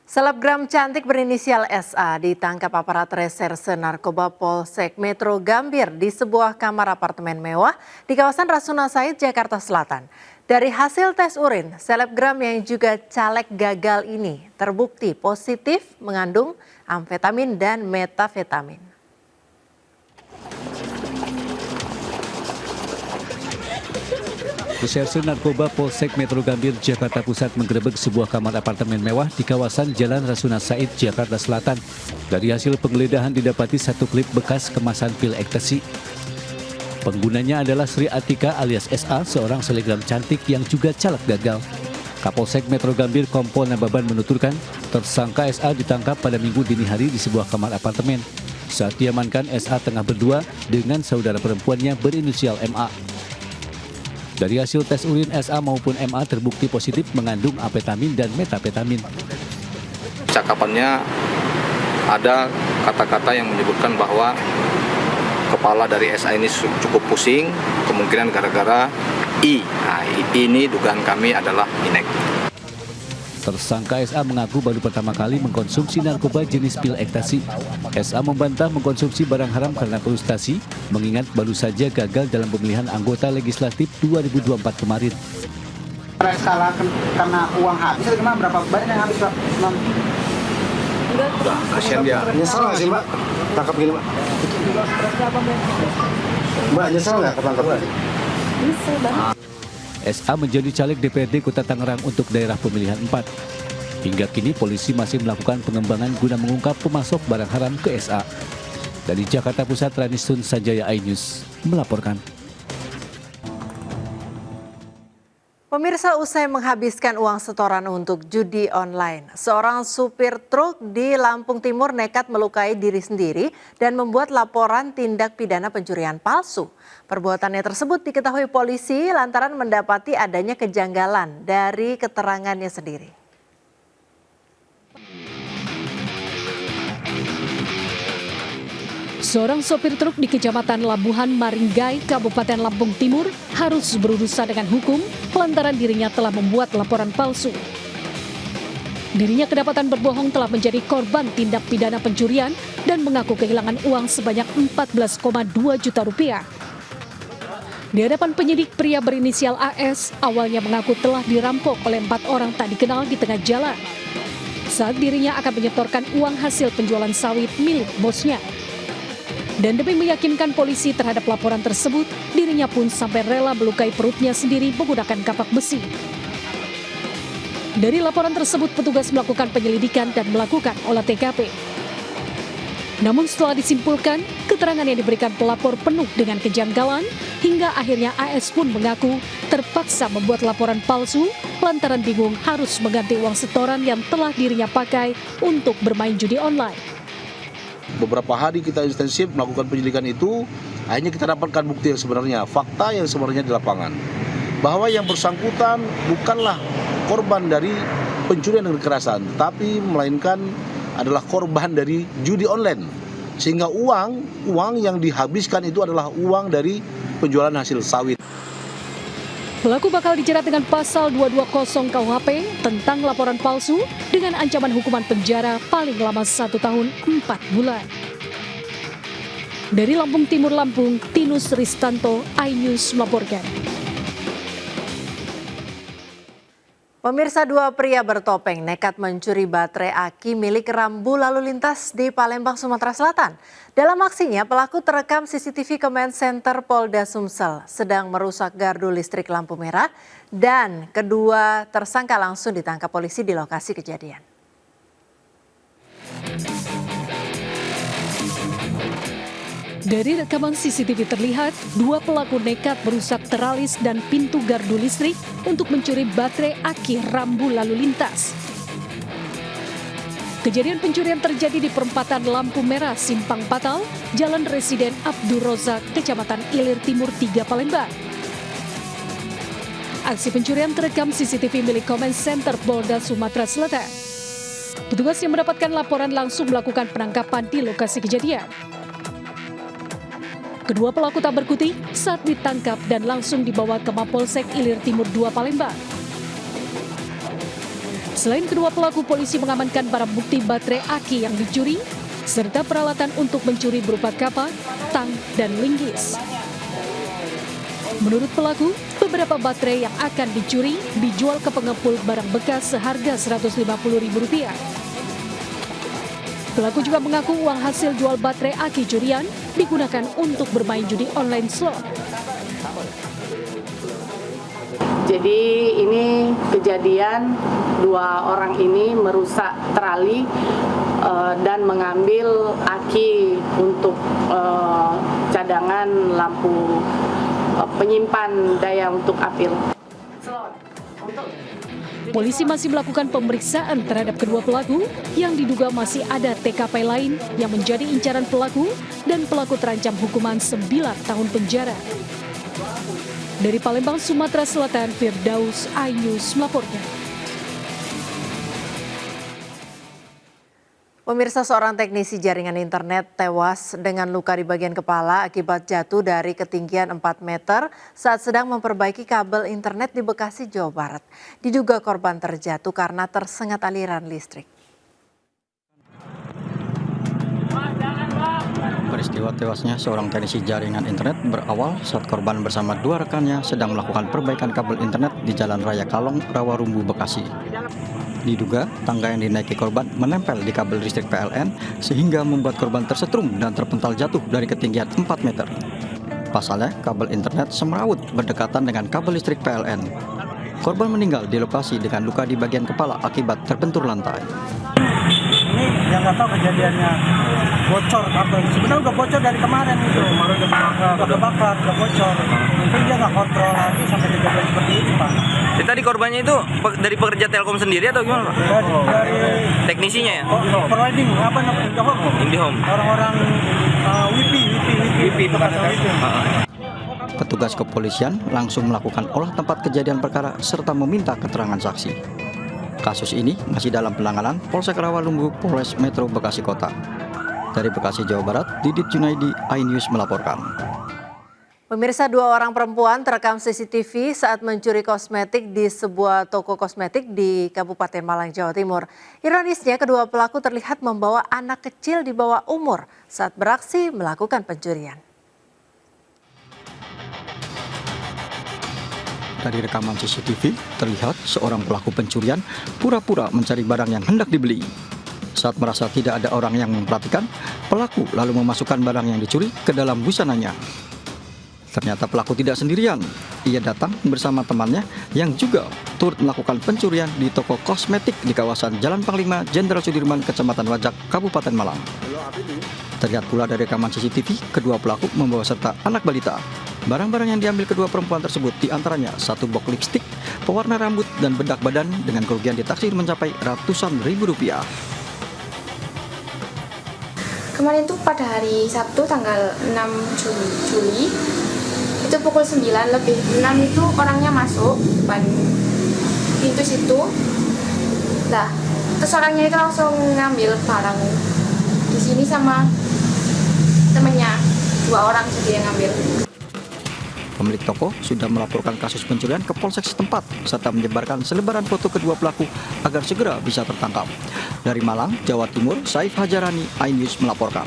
Selebgram cantik berinisial SA ditangkap aparat reserse narkoba Polsek Metro Gambir di sebuah kamar apartemen mewah di kawasan Rasuna Said, Jakarta Selatan. Dari hasil tes urin, selebgram yang juga caleg gagal ini terbukti positif mengandung amfetamin dan metafetamin. Reserse Narkoba Polsek Metro Gambir, Jakarta Pusat menggerebek sebuah kamar apartemen mewah di kawasan Jalan Rasuna Said, Jakarta Selatan. Dari hasil penggeledahan didapati satu klip bekas kemasan pil ekstasi. Penggunanya adalah Sri Atika alias SA, seorang selebgram cantik yang juga caleg gagal. Kapolsek Metro Gambir Kompol Nababan menuturkan, tersangka SA ditangkap pada Minggu dini hari di sebuah kamar apartemen. Saat diamankan, SA tengah berdua dengan saudara perempuannya berinisial MA. Dari hasil tes urin, SA maupun MA terbukti positif mengandung amfetamin dan metafetamin. Cakapannya ada kata-kata yang menyebutkan bahwa kepala dari SA ini cukup pusing, kemungkinan gara-gara I. Nah, ini dugaan kami adalah inek. Tersangka SA mengaku baru pertama kali mengkonsumsi narkoba jenis pil ekstasi. SA membantah mengkonsumsi barang haram karena frustasi, mengingat baru saja gagal dalam pemilihan anggota legislatif 2024 kemarin. Salah karena uang habis, kemana berapa banyak yang habis, Pak? Udah, kasihan dia. Nyesel nggak sih, Mbak? Tangkap gini, Mbak? Mbak, nyesel nggak ketangkap? Nyesel banget. SA menjadi caleg DPRD Kota Tangerang untuk daerah pemilihan 4. Hingga kini polisi masih melakukan pengembangan guna mengungkap pemasok barang haram ke SA. Dari Jakarta Pusat, Ranistun Sanjaya iNews melaporkan. Pemirsa, usai menghabiskan uang setoran untuk judi online, seorang supir truk di Lampung Timur nekat melukai diri sendiri dan membuat laporan tindak pidana pencurian palsu. Perbuatannya tersebut diketahui polisi lantaran mendapati adanya kejanggalan dari keterangannya sendiri. Seorang sopir truk di Kecamatan Labuhan Maringgai, Kabupaten Lampung Timur harus berurusan dengan hukum lantaran dirinya telah membuat laporan palsu. Dirinya kedapatan berbohong telah menjadi korban tindak pidana pencurian dan mengaku kehilangan uang sebanyak 14,2 juta rupiah. Di hadapan penyidik, pria berinisial AS awalnya mengaku telah dirampok oleh 4 orang tak dikenal di tengah jalan saat dirinya akan menyetorkan uang hasil penjualan sawit milik bosnya. Dan demi meyakinkan polisi terhadap laporan tersebut, dirinya pun sampai rela melukai perutnya sendiri menggunakan kapak besi. Dari laporan tersebut, petugas melakukan penyelidikan dan melakukan olah TKP. Namun setelah disimpulkan, keterangan yang diberikan pelapor penuh dengan kejanggalan, hingga akhirnya AS pun mengaku terpaksa membuat laporan palsu lantaran bingung harus mengganti uang setoran yang telah dirinya pakai untuk bermain judi online. Beberapa hari kita intensif melakukan penyelidikan itu, akhirnya kita dapatkan bukti yang sebenarnya, fakta yang sebenarnya di lapangan. Bahwa yang bersangkutan bukanlah korban dari pencurian dan kekerasan, tapi melainkan adalah korban dari judi online. Sehingga uang yang dihabiskan itu adalah uang dari penjualan hasil sawit. Pelaku bakal dijerat dengan pasal 220 KUHP tentang laporan palsu dengan ancaman hukuman penjara paling lama 1 tahun 4 bulan. Dari Lampung Timur, Lampung, Tinus Ristanto, iNews melaporkan. Pemirsa, 2 pria bertopeng nekat mencuri baterai aki milik rambu lalu lintas di Palembang, Sumatera Selatan. Dalam aksinya, pelaku terekam CCTV Command Center Polda Sumsel sedang merusak gardu listrik lampu merah dan kedua tersangka langsung ditangkap polisi di lokasi kejadian. Dari rekaman CCTV terlihat, 2 pelaku nekat merusak teralis dan pintu gardu listrik untuk mencuri baterai aki rambu lalu lintas. Kejadian pencurian terjadi di perempatan lampu merah Simpang Patal, Jalan Residen Abdur Rozak, Kecamatan Ilir Timur 3, Palembang. Aksi pencurian terekam CCTV milik Command Center Polda Sumatera Selatan. Petugas yang mendapatkan laporan langsung melakukan penangkapan di lokasi kejadian. Kedua pelaku tak berkutik saat ditangkap dan langsung dibawa ke Mapolsek Ilir Timur 2 Palembang. Selain kedua pelaku, polisi mengamankan barang bukti baterai aki yang dicuri, serta peralatan untuk mencuri berupa kapak, tang, dan linggis. Menurut pelaku, beberapa baterai yang akan dicuri dijual ke pengepul barang bekas seharga Rp150.000. Pelaku juga mengaku uang hasil jual baterai aki curian digunakan untuk bermain judi online slot. Jadi ini kejadian dua orang ini merusak trali dan mengambil aki untuk cadangan lampu penyimpan daya untuk apil. Polisi masih melakukan pemeriksaan terhadap kedua pelaku yang diduga masih ada TKP lain yang menjadi incaran pelaku dan pelaku terancam hukuman 9 tahun penjara. Dari Palembang, Sumatera Selatan, Firdaus, iNews melaporkan. Pemirsa, seorang teknisi jaringan internet tewas dengan luka di bagian kepala akibat jatuh dari ketinggian 4 meter saat sedang memperbaiki kabel internet di Bekasi, Jawa Barat. Diduga korban terjatuh karena tersengat aliran listrik. Peristiwa tewasnya seorang teknisi jaringan internet berawal saat korban bersama dua rekannya sedang melakukan perbaikan kabel internet di Jalan Raya Kalong, Rawarumbu, Bekasi. Diduga tangga yang dinaiki korban menempel di kabel listrik PLN sehingga membuat korban tersetrum dan terpental jatuh dari ketinggian 4 meter. Pasalnya, kabel internet semrawut berdekatan dengan kabel listrik PLN. Korban meninggal di lokasi dengan luka di bagian kepala akibat terbentur lantai. Ini yang nggak tahu kejadiannya bocor kabel. Sebenarnya udah bocor dari kemarin itu. Udah kebakar, udah bocor. Mungkin dia nggak kontrol lagi sampai kejadian seperti ini, Pak. Jadi tadi korbannya itu dari pekerja Telkom sendiri atau gimana, Pak? Dari teknisinya ya? Providing, apa namanya? IndiHome. Orang-orang WiFi. Petugas kepolisian langsung melakukan olah tempat kejadian perkara serta meminta keterangan saksi. Kasus ini masih dalam penanganan Polsek Rawalumbu, Polres Metro Bekasi Kota. Dari Bekasi, Jawa Barat, Didit Junaidi, iNews melaporkan. Pemirsa, 2 orang perempuan terekam CCTV saat mencuri kosmetik di sebuah toko kosmetik di Kabupaten Malang, Jawa Timur. Ironisnya, kedua pelaku terlihat membawa anak kecil di bawah umur saat beraksi melakukan pencurian. Dari rekaman CCTV, terlihat seorang pelaku pencurian pura-pura mencari barang yang hendak dibeli. Saat merasa tidak ada orang yang memperhatikan, pelaku lalu memasukkan barang yang dicuri ke dalam busananya. Ternyata pelaku tidak sendirian. Ia datang bersama temannya yang juga turut melakukan pencurian di toko kosmetik di kawasan Jalan Panglima Jenderal Sudirman, Kecamatan Wajak, Kabupaten Malang. Terlihat pula dari rekaman CCTV, kedua pelaku membawa serta anak balita. Barang-barang yang diambil kedua perempuan tersebut diantaranya 1 box lipstik, pewarna rambut, dan bedak badan dengan kerugian ditaksir mencapai ratusan ribu rupiah. Kemarin itu pada hari Sabtu tanggal 6 Juli itu pukul 9 lebih 6 itu orangnya masuk depan pintu situ. Nah, terus orangnya itu langsung ngambil barang di sini sama temennya, 2 orang jadi yang ngambil. Pemilik toko sudah melaporkan kasus pencurian ke Polsek setempat serta menyebarkan selebaran foto kedua pelaku agar segera bisa tertangkap. Dari Malang, Jawa Timur, Saif Hajarani, iNews melaporkan.